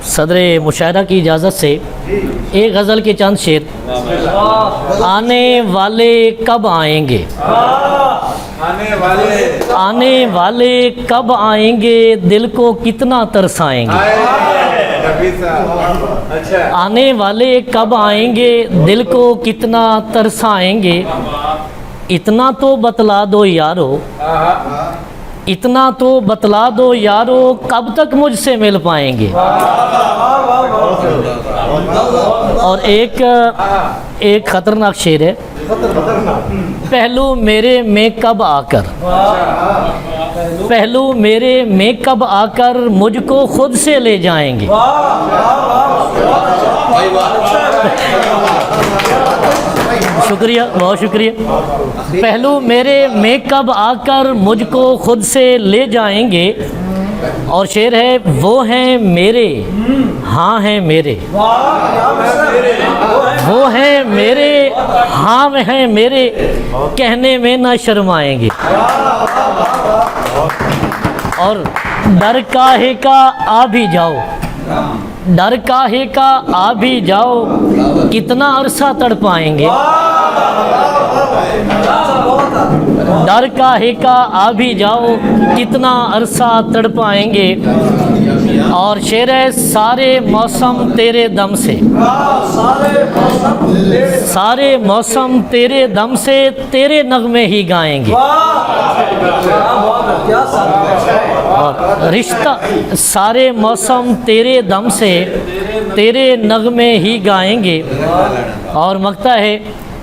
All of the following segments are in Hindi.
सदर मुशायरा की इजाज़त से एक गज़ल के चंद शेर। आने वाले कब आएंगे, आने वाले कब आएंगे, दिल को कितना तरसाएंगे। आने वाले कब आएंगे, दिल को कितना तरसाएंगे। इतना तो बतला दो यारो, इतना तो बतला दो यारो, कब तक मुझसे मिल पाएंगे। और एक ख़तरनाक शेर है। पहलू मेरे में कब आकर, पहलू मेरे में कब आकर, मुझको खुद से ले जाएंगे। शुक्रिया, बहुत शुक्रिया। पहलू मेरे में कब आकर, मुझको खुद से ले जाएंगे। और शेर है, वो हैं मेरे, हाँ हैं मेरे, वो हैं मेरे, हाँ हैं मेरे, कहने में ना शर्माएंगे। और डर काहे का आ भी जाओ, डर काहे का आ भी जाओ, कितना अरसा तड़पाएंगे। डर काहे का आ भी जाओ, कितना अरसा तड़पाएंगे। और शेर है, सारे मौसम तेरे दम से, सारे मौसम तेरे दम से, तेरे नगमे ही गाएंगे। रिश्ता, सारे मौसम तेरे दम से, तेरे नगमे ही गाएंगे। और मकता है,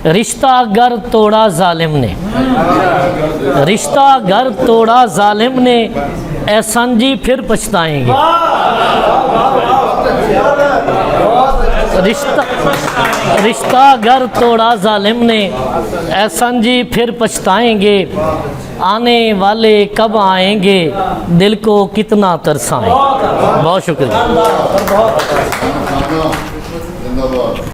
रिश्ता गर तोड़ा जालिम ने, रिश्ता गर तोड़ा जालिम ने, एहसान जी फिर पछताएंगे। रिश्ता गर तोड़ा जालिम ने, एहसान जी फिर पछताएंगे। आने वाले कब आएंगे, दिल को कितना तरसाएं। बहुत शुक्रिया।